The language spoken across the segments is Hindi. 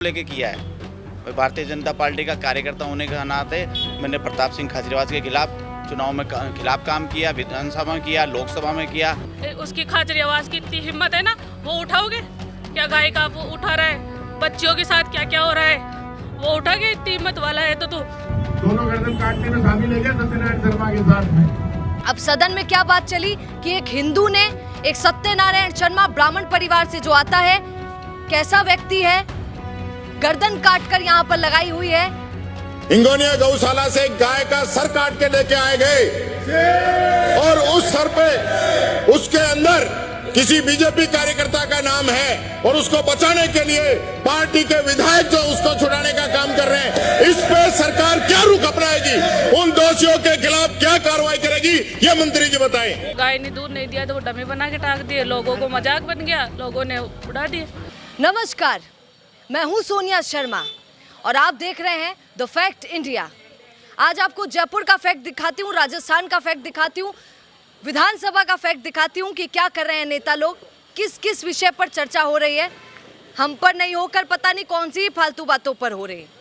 लेके किया है। मैं भारतीय जनता पार्टी का कार्यकर्ता होने के नाते मैंने प्रताप सिंह खाचरियावास के खिलाफ चुनाव में खिलाफ काम किया, विधानसभा में किया, लोकसभा में किया। उसकी खाचरियावास की इतनी हिम्मत है ना, वो उठाओगे क्या? गाय का वो उठा रहा है, बच्चियों के साथ क्या क्या हो रहा है, वो उठाओगे? इतनी हिम्मत वाला है तो तू दोनों गर्दन काटने में शामिल है क्या सत्यनारायण शर्मा के साथ में? अब सदन में क्या बात चली कि एक हिंदू ने एक सत्यनारायण शर्मा ब्राह्मण परिवार से जो आता है, कैसा व्यक्ति है, गर्दन काटकर यहाँ पर लगाई हुई है। हिंगोनिया गौशाला से गाय का सर काट के लेके आए गए और उस सर पे उसके अंदर किसी बीजेपी कार्यकर्ता का नाम है और उसको बचाने के लिए पार्टी के विधायक जो उसको छुड़ाने का काम कर रहे हैं, इस पे सरकार क्या रुख अपनाएगी, उन दोषियों के खिलाफ क्या कार्रवाई करेगी, ये मंत्री जी बताएं। गाय ने दूध नहीं दिया तो वो डमी बना के टाक दिए, लोगों को मजाक बन गया, लोगों ने उड़ा दिए। नमस्कार, मैं हूं सोनिया शर्मा और आप देख रहे हैं द फैक्ट इंडिया। आज आपको जयपुर का फैक्ट दिखाती हूं, राजस्थान का फैक्ट दिखाती हूं, विधानसभा का फैक्ट दिखाती हूं कि क्या कर रहे हैं नेता लोग, किस किस विषय पर चर्चा हो रही है। हम पर नहीं होकर पता नहीं कौन सी फालतू बातों पर हो रही है।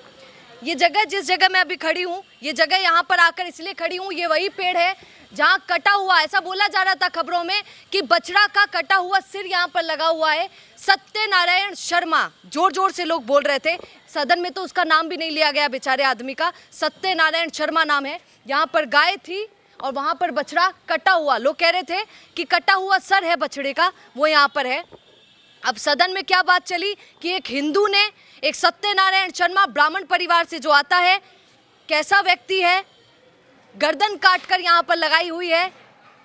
ये जगह जिस जगह मैं अभी खड़ी हूँ, ये जगह यहाँ पर आकर इसलिए खड़ी हूँ, ये वही पेड़ है जहाँ कटा हुआ, ऐसा बोला जा रहा था खबरों में कि बछड़ा का कटा हुआ सिर यहाँ पर लगा हुआ है। सत्यनारायण शर्मा, जोर जोर से लोग बोल रहे थे, सदन में तो उसका नाम भी नहीं लिया गया बेचारे आदमी का, सत्यनारायण शर्मा नाम है। यहाँ पर गाय थी और वहाँ पर बछड़ा कटा हुआ, लोग कह रहे थे कि कटा हुआ सर है बछड़े का, वो यहाँ पर है। अब सदन में क्या बात चली कि एक हिंदू ने एक सत्यनारायण शर्मा ब्राह्मण परिवार से जो आता है, कैसा व्यक्ति है, गर्दन काटकर यहाँ पर लगाई हुई है।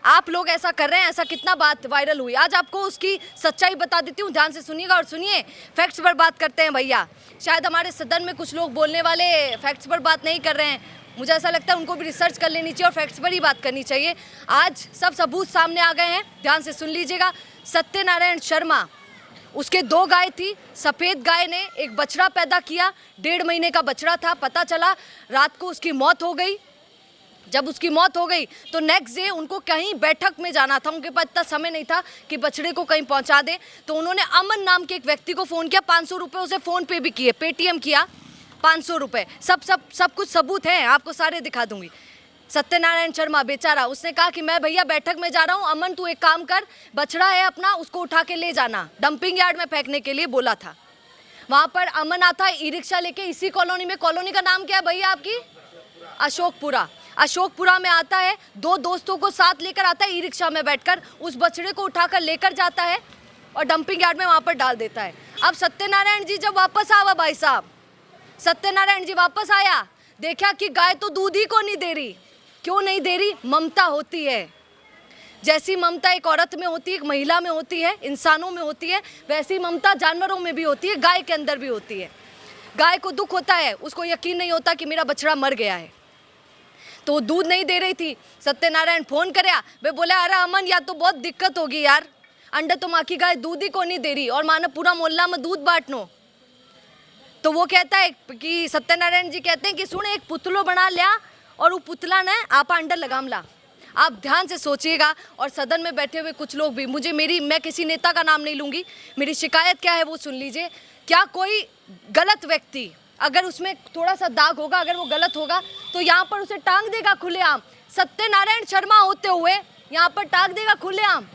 आप लोग ऐसा कर रहे हैं, ऐसा कितना बात वायरल हुई। आज आपको उसकी सच्चाई बता देती हूँ, ध्यान से सुनिएगा और सुनिए। फैक्ट्स पर बात करते हैं भैया। शायद हमारे सदन में कुछ लोग बोलने वाले फैक्ट्स पर बात नहीं कर रहे हैं, मुझे ऐसा लगता है उनको भी रिसर्च कर लेनी चाहिए और फैक्ट्स पर ही बात करनी चाहिए। आज सब सबूत सामने आ गए हैं, ध्यान से सुन लीजिएगा। सत्यनारायण शर्मा, उसके 2 गाय थी, सफ़ेद गाय ने एक बछड़ा पैदा किया, 1.5 महीने का बछड़ा था। पता चला रात को उसकी मौत हो गई। जब उसकी मौत हो गई तो नेक्स्ट डे उनको कहीं बैठक में जाना था, उनके पास इतना समय नहीं था कि बछड़े को कहीं पहुंचा दे। तो उन्होंने अमन नाम के एक व्यक्ति को फ़ोन किया, 500 रुपये उसे फ़ोन पे भी किए, पेटीएम किया 500 रुपये। सब कुछ सबूत हैं, आपको सारे दिखा दूंगी। सत्यनारायण शर्मा बेचारा, उसने कहा कि मैं भैया बैठक में जा रहा हूँ, अमन तू एक काम कर, बछड़ा है अपना, उसको उठा के ले जाना, डंपिंग यार्ड में फेंकने के लिए बोला था। वहाँ पर अमन आता है ई रिक्शा लेके, इसी कॉलोनी में, कॉलोनी का नाम क्या है भैया आपकी? अशोकपुरा। अशोकपुरा में आता है, 2 दोस्तों को साथ लेकर आता है, ई रिक्शा में बैठकर उस बछड़े को उठाकर लेकर जाता है और डंपिंग यार्ड में वहाँ पर डाल देता है। अब सत्यनारायण जी जब वापस आवा, भाई साहब सत्यनारायण जी वापस आया, देखा कि गाय तो दूध ही को नहीं दे रही। क्यों नहीं दे रही? ममता होती है। जैसी ममता एक औरत में होती है, एक महिला में होती है, इंसानों में होती है, वैसी ममता जानवरों में भी होती है, गाय के अंदर भी होती है। गाय को दुख होता है, उसको यकीन नहीं होता कि मेरा बछड़ा मर गया है, तो वो दूध नहीं दे रही थी। सत्यनारायण फ़ोन कराया, वे बोले अरे अमन यार तो बहुत दिक्कत होगी यार, अंडा तो माँ की गाय दूध ही को नहीं दे रही और मानो पूरा मोहल्ला में दूध बांटनो। तो वो कहता है कि सत्यनारायण जी कहते हैं कि सुन, एक पुतलो बना लिया और वो पुतला ने आपा अंडर लगाम ला। आप ध्यान से सोचिएगा। और सदन में बैठे हुए कुछ लोग भी, मैं किसी नेता का नाम नहीं लूँगी, मेरी शिकायत क्या है वो सुन लीजिए। क्या कोई गलत व्यक्ति, अगर उसमें थोड़ा सा दाग होगा, अगर वो गलत होगा तो यहाँ पर उसे टांग देगा खुलेआम? सत्यनारायण शर्मा होते हुए यहाँ पर टांग देगा खुलेआम?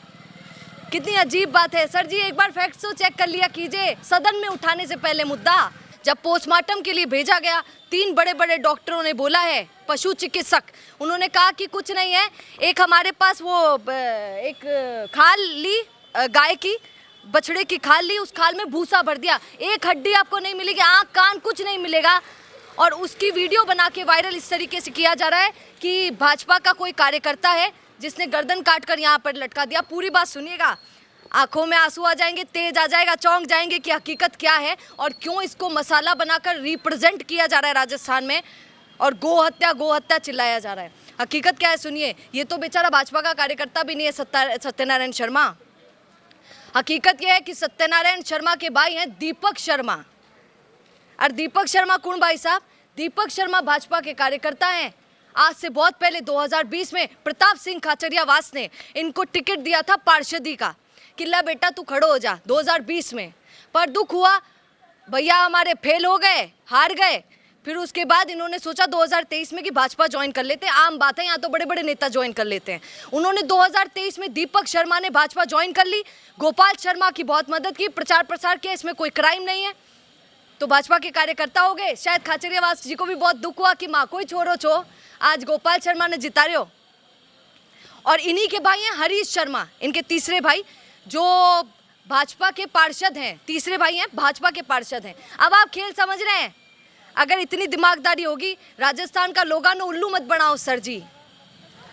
कितनी अजीब बात है। सर जी एक बार फैक्ट्स तो चेक कर लिया कीजिए सदन में उठाने से पहले मुद्दा। जब पोस्टमार्टम के लिए भेजा गया, 3 बड़े बड़े डॉक्टरों ने बोला है, पशु चिकित्सक, उन्होंने कहा कि कुछ नहीं है, एक हमारे पास वो एक खाल ली गाय की, बछड़े की खाल ली, उस खाल में भूसा भर दिया, एक हड्डी आपको नहीं मिलेगी, आँख कान कुछ नहीं मिलेगा। और उसकी वीडियो बना के वायरल इस तरीके से किया जा रहा है कि भाजपा का कोई कार्यकर्ता है जिसने गर्दन काट कर यहाँ पर लटका दिया। पूरी बात सुनिएगा, आंखों में आंसू आ जाएंगे, तेज आ जाएगा, चौंक जाएंगे कि हकीकत क्या है और क्यों इसको मसाला बनाकर रिप्रेजेंट किया जा रहा है राजस्थान में और गो हत्या चिल्लाया जा रहा है। हकीकत क्या है सुनिए। ये तो बेचारा भाजपा का कार्यकर्ता भी नहीं है सत्यनारायण शर्मा। हकीकत यह है कि सत्यनारायण शर्मा के भाई हैं दीपक शर्मा। और दीपक शर्मा कौन भाई साहब? दीपक शर्मा भाजपा के कार्यकर्ता हैं। आज से बहुत पहले 2020 में प्रताप सिंह खाचरियावास ने इनको टिकट दिया था पार्षदी का, कि ला बेटा तू खड़ो हो जा, 2020 में। पर दुख हुआ, भैया हमारे फेल हो गए, हार गए। फिर उसके बाद इन्होंने सोचा 2023 में कि भाजपा ज्वाइन कर लेते हैं। आम बात है, यहाँ तो बड़े बड़े नेता ज्वाइन कर लेते हैं। उन्होंने 2023 में दीपक शर्मा ने भाजपा ज्वाइन कर ली, गोपाल शर्मा की बहुत मदद की, प्रचार प्रसार किया, इसमें कोई क्राइम नहीं है। तो भाजपा के कार्यकर्ता हो गए। शायद खाचरियावास जी को भी बहुत दुख हुआ कि माँ कोई छोड़ो छो, आज गोपाल शर्मा ने जिता रहे हो। और इन्हीं के भाई हैं हरीश शर्मा, इनके तीसरे भाई जो भाजपा के पार्षद हैं, तीसरे भाई हैं भाजपा के पार्षद हैं। अब आप खेल समझ रहे हैं? अगर इतनी दिमागदारी होगी, राजस्थान का लोगों ने उल्लू मत बनाओ सर जी,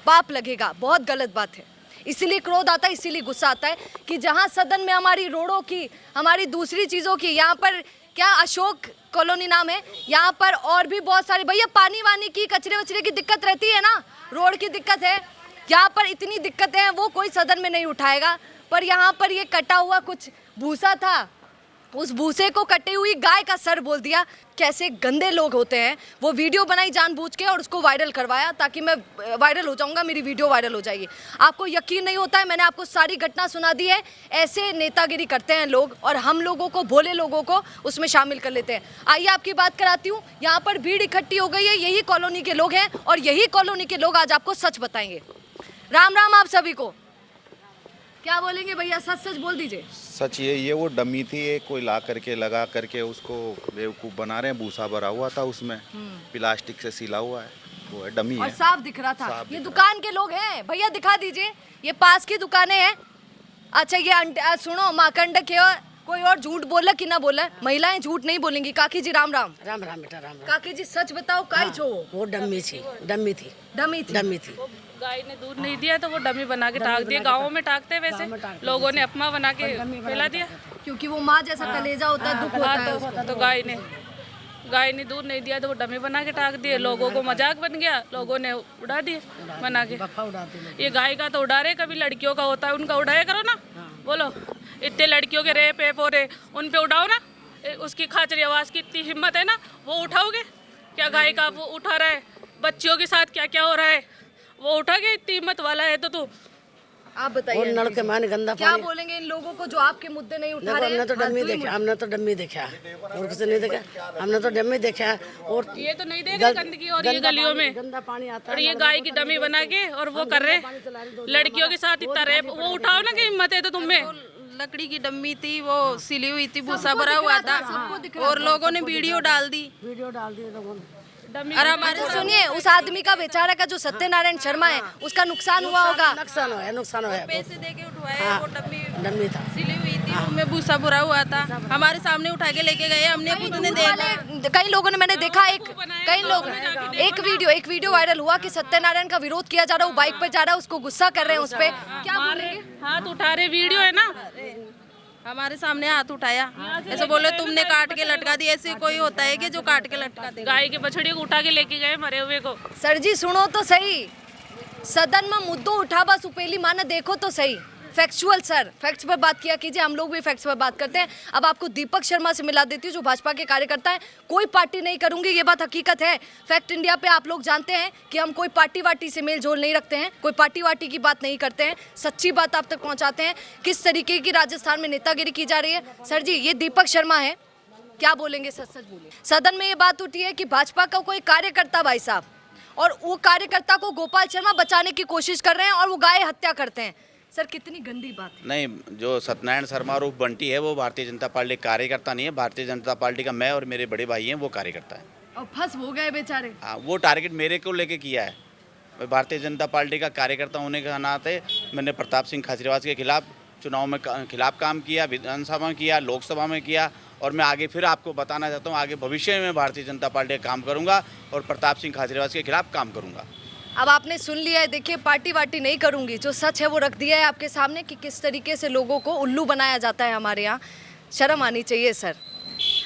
पाप लगेगा, बहुत गलत बात है। इसीलिए क्रोध आता है, इसीलिए गुस्सा आता है कि जहां सदन में हमारी रोडों की, हमारी दूसरी चीज़ों की, यहाँ पर क्या अशोक कॉलोनी नाम है, यहाँ पर और भी बहुत सारे, भैया पानी वानी की, कचरे वचरे की दिक्कत रहती है ना, रोड की दिक्कत है, यहाँ पर इतनी दिक्कतें हैं, वो कोई सदन में नहीं उठाएगा। पर यहाँ पर ये कटा हुआ कुछ भूसा था, उस भूसे को कटी हुई गाय का सर बोल दिया। कैसे गंदे लोग होते हैं। वो वीडियो बनाई जानबूझ के और उसको वायरल करवाया ताकि मैं वायरल हो जाऊंगा, मेरी वीडियो वायरल हो जाएगी। आपको यकीन नहीं होता है, मैंने आपको सारी घटना सुना दी है। ऐसे नेतागिरी करते हैं लोग और हम लोगों को, भोले लोगों को उसमें शामिल कर लेते हैं। आइए आपकी बात कराती हूँ। यहाँ पर भीड़ इकट्ठी हो गई है, यही कॉलोनी के लोग हैं और यही कॉलोनी के लोग आज आपको सच बताएंगे। राम राम आप सभी को। क्या बोलेंगे भैया, सच सच बोल दीजिए। सच ये वो डमी थी, ये कोई ला करके लगा करके उसको बेवकूफ़ बना रहे हैं। भूसा भरा हुआ था उसमें, प्लास्टिक से सिला हुआ है, वो है डमी और है। साफ दिख रहा था। ये दुकान के लोग हैं भैया, दिखा दीजिए, ये पास की दुकानें हैं। अच्छा ये सुनो, माकंड के कोई और झूठ बोला कि ना बोला? महिलाएं झूठ नहीं बोलेंगी। काकी जी राम राम। राम राम बेटा, राम राम। काकी जी सच बताओ, काई छो? वो डम्मी थी, डम्मी थी, डमी थी। डम्मी थी। गाय ने दूध नहीं दिया तो वो डमी बना के टाक दिया। गाँव में टाकते हैं वैसे, लोगों ने अफवाह बना के फैला दिया क्योंकि वो माँ जैसा कलेजा होता है, दुख होता है उसको। तो गाय ने दूध नहीं दिया तो वो डमी बना के टाक दिए। लोगों को मजाक बन गया, लोगों ने उड़ा दिए बना के। ये गाय का तो उड़ा रहे, कभी लड़कियों का होता है उनका उड़ाया करो ना। बोलो, इतने लड़कियों के रेप एप हो रहे, उन पे उड़ाओ ना। उसकी खाचरियावास की इतनी हिम्मत है ना, वो उठाओगे क्या? गाय का वो उठा रहा है, बच्चियों के साथ क्या क्या हो रहा है वो उठा के, इतनी हिम्मत वाला है तो तू। आप बताइए, और नल के माने गंदा क्या पानी। बोलेंगे इन लोगों को जो आपके मुद्दे नहीं उठा रहे हैं? हमने तो डम्मी देखा, हमने तो डम्मी देखा, और कुछ नहीं देखा। हमने तो डम्मी देखा। और ये तो नहीं देख रहे गंदगी और ये गलियों में गंदा पानी आता और ये गाय की डमी बना के और वो कर रहे लड़कियों के साथ इतना रेप। वो उठाओ ना, कि हिम्मत है तो तुम में। लकड़ी की डम्मी थी, वो सिली हुई थी, भूसा भरा हुआ था और लोगों ने वीडियो डाल दी। लोगों ने। और हमारे सुनिए, उस आदमी का बेचारा का जो सत्यनारायण शर्मा है, उसका नुकसान हुआ होगा। नुकसान हुआ, नुकसान हुआ। पैसे दे के उठवाए, वो डम्मी था, सिली हुई थी, उनमें भूसा भरा हुआ था। हमारे सामने उठा के लेके गए, हमने खुद ने देखा। कई लोगों ने, मैंने देखा कई लोग, एक वीडियो वायरल हुआ कि सत्यनारायण का विरोध किया जा रहा है, वो बाइक पे जा रहा है, उसको गुस्सा कर रहे हैं उस पे। क्या बोलेंगे? हाथ उठा रहे, वीडियो है ना, हमारे सामने हाथ उठाया, ऐसे बोले तुमने काट के लटका दिया। ऐसे कोई होता है कि जो काट के लटका दे? गाय के बछड़ी को उठा के लेके गए मरे हुए को। सर जी सुनो तो सही, सदन में मुद्दों उठा बस उपेली माना, देखो तो सही। फैक्चुअल सर, फैक्ट्स पर बात किया कीजिए, हम लोग भी फैक्ट्स पर बात करते हैं। अब आपको दीपक शर्मा से मिला देती हूँ जो भाजपा के कार्यकर्ता हैं। कोई पार्टी नहीं करूंगी, ये बात हकीकत है। फैक्ट इंडिया पे आप लोग जानते हैं कि हम कोई पार्टी वार्टी से मेल जोल नहीं रखते हैं, कोई पार्टी वार्टी की बात नहीं करते हैं, सच्ची बात आप तक पहुँचाते हैं। किस तरीके की राजस्थान में नेतागिरी की जा रही है। सर जी ये दीपक शर्मा है, क्या बोलेंगे? सच सच बोलिए। सदन में ये बात उठी है कि भाजपा का कोई कार्यकर्ता भाई साहब, और वो कार्यकर्ता को गोपाल शर्मा बचाने की कोशिश कर रहे हैं और वो गाय हत्या करते हैं। सर कितनी गंदी बात है। नहीं, जो सत्यनारायण शर्मा और बंटी है वो भारतीय जनता पार्टी का कार्यकर्ता नहीं है। भारतीय जनता पार्टी का मैं और मेरे बड़े भाई हैं वो कार्यकर्ता है। और फंस हो गए बेचारे। हाँ, वो टारगेट मेरे को लेके किया है। मैं भारतीय जनता पार्टी का कार्यकर्ता होने के नाते मैंने प्रताप सिंह खाचरियावास के खिलाफ चुनाव में खिलाफ काम किया, विधानसभा में किया, लोकसभा में किया, और मैं आगे फिर आपको बताना चाहता हूँ, आगे भविष्य में भारतीय जनता पार्टी का काम करूँगा और प्रताप सिंह खाचरियावास के खिलाफ काम करूँगा। अब आपने सुन लिया है, देखिए पार्टी वार्टी नहीं करूंगी, जो सच है वो रख दिया है आपके सामने कि किस तरीके से लोगों को उल्लू बनाया जाता है हमारे यहाँ। शर्म आनी चाहिए सर।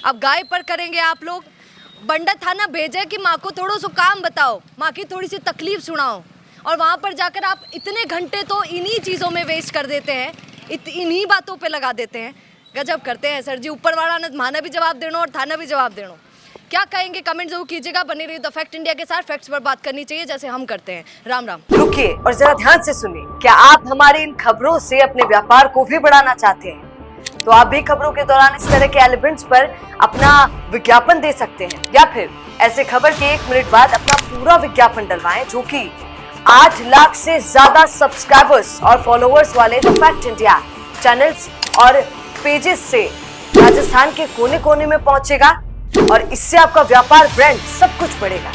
अब गाय पर करेंगे आप लोग। बंडा थाना भेजे कि माँ को थोड़ा सा काम बताओ, माँ की थोड़ी सी तकलीफ सुनाओ, और वहाँ पर जाकर आप इतने घंटे तो इन्हीं चीज़ों में वेस्ट कर देते हैं, इन्हीं बातों पर लगा देते हैं। गजब करते हैं सर जी। ऊपर वाला ने माना भी जवाब देना और थाना भी जवाब देना। क्या कहेंगे कमेंट जरूर कीजिएगा। बने रहिए द फैक्ट इंडिया के साथ। फैक्ट्स पर बात करनी चाहिए जैसे हम करते हैं। राम राम। रुकिए और जरा ध्यान से सुनिए। क्या आप हमारी इन खबरों से अपने व्यापार को भी बढ़ाना चाहते हैं? तो आप भी खबरों के दौरान इस तरह के एलिमेंट्स पर अपना विज्ञापन दे सकते हैं, या फिर ऐसे खबर के 1 मिनट बाद अपना पूरा विज्ञापन डलवाएं, जो कि 8 लाख से ज्यादा सब्सक्राइबर्स और फॉलोअर्स वाले द फैक्ट इंडिया चैनल्स और पेजेस से राजस्थान के कोने कोने में पहुंचेगा और इससे आपका व्यापार, ब्रांड सब कुछ बढ़ेगा।